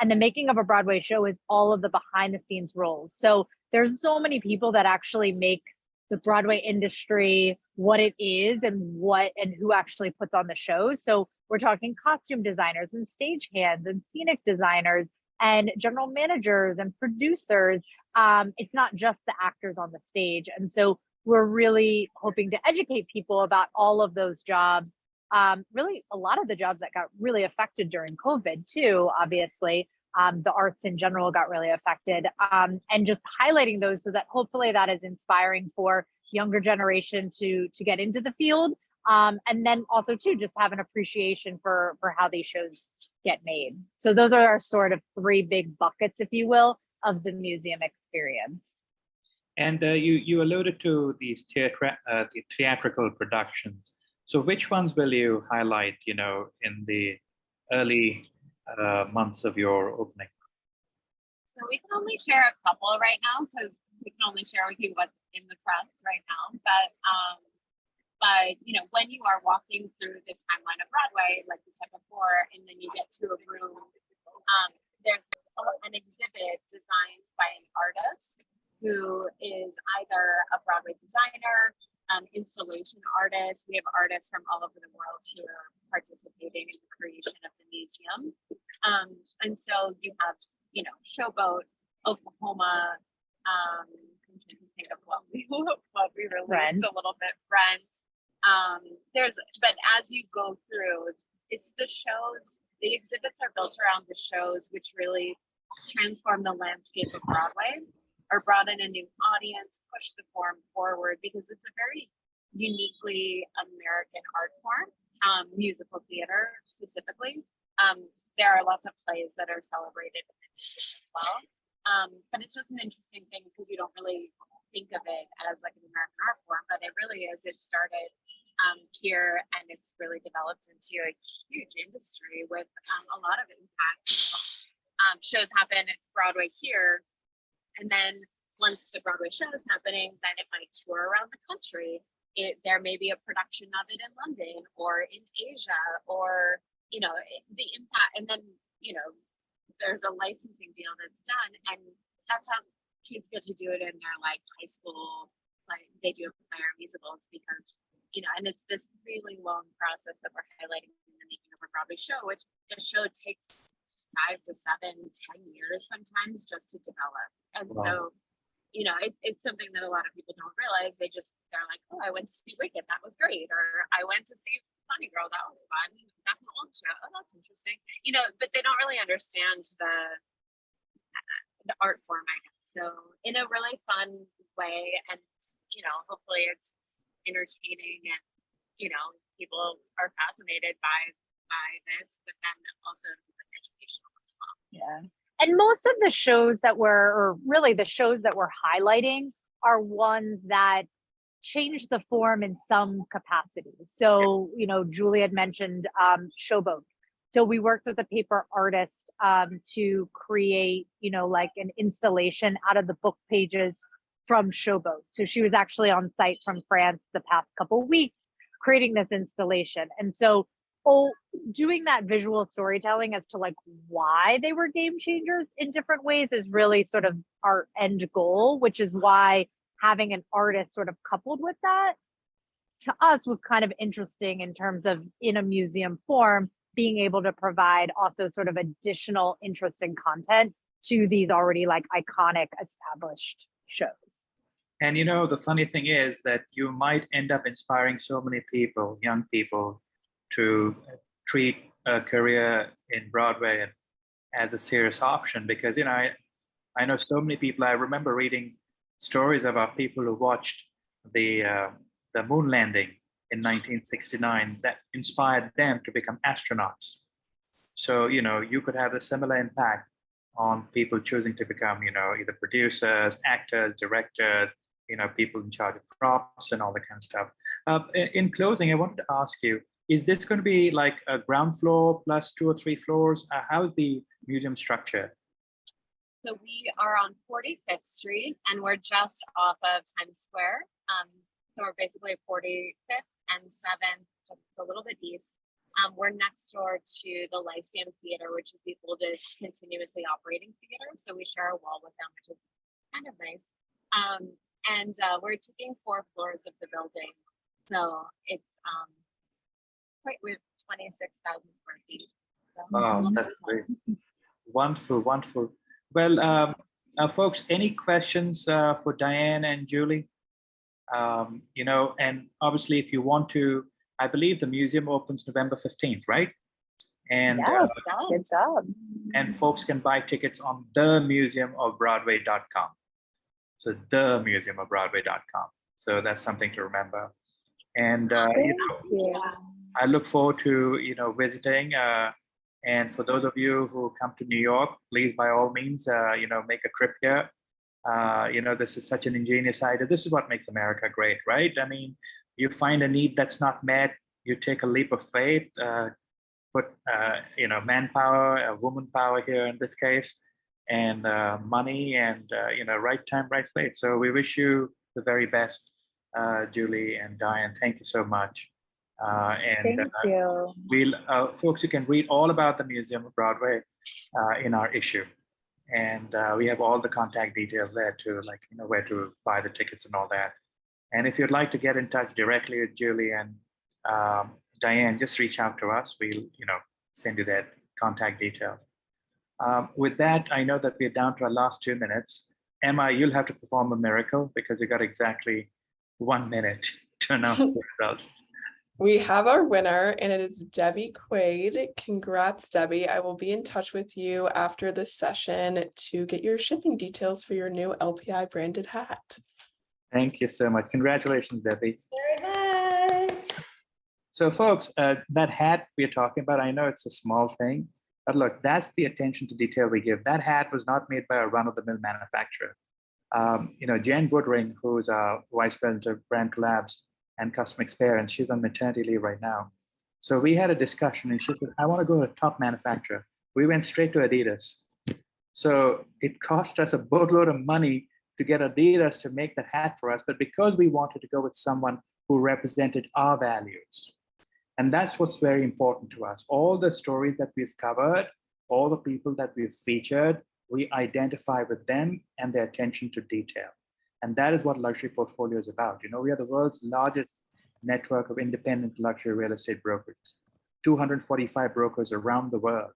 Speaker 6: And the making of a Broadway show is all of the behind the scenes roles. So there's so many people that actually make the Broadway industry what it is, and who actually puts on the shows. So we're talking costume designers and stagehands and scenic designers and general managers and producers. It's not just the actors on the stage. And so we're really hoping to educate people about all of those jobs. Really, a lot of the jobs that got really affected during COVID too, obviously, The arts in general got really affected, and just highlighting those so that hopefully that is inspiring for younger generation to get into the field. And then also too, just have an appreciation for how these shows get made. So those are our sort of three big buckets, if you will, of the museum experience.
Speaker 1: And you alluded to these the theatrical productions. So which ones will you highlight, in the early months of your opening?
Speaker 10: So we can only share a couple right now because we can only share with you what's in the press right now. But when you are walking through the timeline of Broadway, like we said before, and then you get to a room, there's an exhibit designed by an artist who is either a Broadway designer, installation artist. We have artists from all over the world who are participating in the creation of the museum. And so you have, Showboat, Oklahoma. I'm trying to think of what we released
Speaker 6: Rent.
Speaker 10: a little bit. Rent. But as you go through, it's the shows. The exhibits are built around the shows, which really transform the landscape of Broadway, or brought in a new audience, push the form forward, because it's a very uniquely American art form, musical theater specifically. There are lots of plays that are celebrated in the museum as well. But it's just an interesting thing because you don't really think of it as like an American art form, but it really is. It started here, and it's really developed into a huge industry with a lot of impact. Shows happen at Broadway here, and then once the Broadway show is happening, then it might tour around the country. There may be a production of it in London or in Asia, or the impact, and then there's a licensing deal that's done, and that's how kids get to do it in their like high school, like they do a play or musicals, because and it's this really long process that we're highlighting in the making of a Broadway show, which the show takes 5 to 7, 10 years sometimes just to develop. And so, it's something that a lot of people don't realize. They're like, oh, I went to see Wicked, that was great. Or I went to see Funny Girl, that was fun. That's an old show. Oh, that's interesting. But they don't really understand the art form, I guess. So in a really fun way, and hopefully it's entertaining, and people are fascinated by this, but then also educational as well.
Speaker 6: Yeah. And most of the shows that or really the shows that we're highlighting are ones that change the form in some capacity. So, Julie had mentioned Showboat. So we worked with a paper artist to create, like an installation out of the book pages from Showboat. So she was actually on site from France the past couple of weeks creating this installation. And so doing that visual storytelling as to like why they were game changers in different ways is really sort of our end goal, which is why having an artist sort of coupled with that to us was kind of interesting in terms of, in a museum form, being able to provide also sort of additional interesting content to these already like iconic established shows.
Speaker 1: And the funny thing is that you might end up inspiring so many people, young people, to treat a career in Broadway as a serious option, because I know so many people. I remember reading stories about people who watched the moon landing in 1969 that inspired them to become astronauts. So you could have a similar impact on people choosing to become either producers, actors, directors, people in charge of props and all that kind of stuff. In closing, I wanted to ask you, is this going to be like a ground floor plus 2 or 3 floors? How is the museum structured?
Speaker 10: So we are on 45th Street, and we're just off of Times Square. So we're basically 45th and 7th, just a little bit east. We're next door to the Lyceum Theater, which is the oldest continuously operating theater. So we share a wall with them, which is kind of nice. And we're taking 4 floors of the building. So it's with 26,000 square feet. So
Speaker 1: Wow, that's great. Wonderful, wonderful. Well, folks, any questions for Diane and Julie? And obviously, if you want to, I believe the museum opens November 15th, right? And
Speaker 6: Yeah, good job.
Speaker 1: and folks can buy tickets on themuseumofbroadway.com. So themuseumofbroadway.com. So that's something to remember. And
Speaker 6: Thank you.
Speaker 1: I look forward to visiting. And for those of you who come to New York, please by all means make a trip here. This is such an ingenious idea. This is what makes America great, right? I mean, you find a need that's not met, you take a leap of faith, put manpower, woman power here in this case, and money, and right time, right place. So we wish you the very best, Julie and Diane. Thank you so much.
Speaker 6: Thank you.
Speaker 1: Folks, you can read all about the Museum of Broadway in our issue, and we have all the contact details there too, like where to buy the tickets and all that. And if you'd like to get in touch directly with Julie and Diane, just reach out to us. We'll send you that contact details. With that, I know that we're down to our last 2 minutes. Emma, you'll have to perform a miracle because you got exactly 1 minute to announce the results.
Speaker 9: We have our winner, and it is Debbie Quaid. Congrats, Debbie. I will be in touch with you after this session to get your shipping details for your new LPI branded hat.
Speaker 1: Thank you so much. Congratulations, Debbie.
Speaker 8: Very much.
Speaker 1: So folks, that hat we're talking about, I know it's a small thing, but look, that's the attention to detail we give. That hat was not made by a run-of-the-mill manufacturer. Jen Woodring, who's our Vice President of Brand Collabs and Customer Experience, she's on maternity leave right now. So we had a discussion and she said, I want to go to a top manufacturer. We went straight to Adidas. So it cost us a boatload of money to get Adidas to make the hat for us, but because we wanted to go with someone who represented our values. And that's what's very important to us. All the stories that we've covered, all the people that we've featured, we identify with them and their attention to detail. And that is what Luxury Portfolio is about. We are the world's largest network of independent luxury real estate brokers, 245 brokers around the world,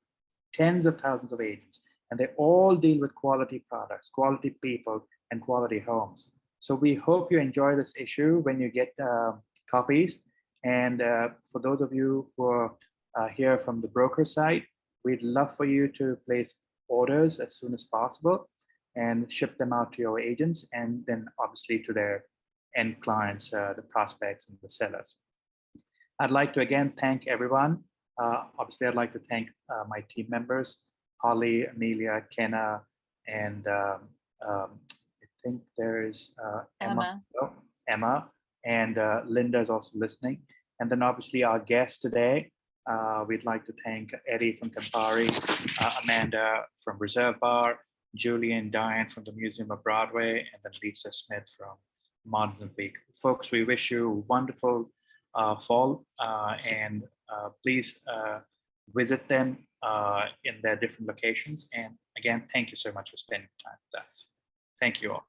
Speaker 1: tens of thousands of agents, and they all deal with quality products, quality people, and quality homes. So we hope you enjoy this issue when you get copies. And for those of you who are here from the broker side, we'd love for you to place orders as soon as possible and ship them out to your agents and then obviously to their end clients, the prospects and the sellers. I'd like to again thank everyone. Obviously, I'd like to thank my team members, Holly, Amelia, Kenna, and I think there's Emma. Emma, and Linda is also listening. And then obviously our guest today, we'd like to thank Eddie from Campari, Amanda from Reserve Bar, Julie and Diane from the Museum of Broadway, and then Lisa Smith from Modern Week. Folks, we wish you a wonderful fall, and please visit them in their different locations. And again, thank you so much for spending time with us. Thank you all.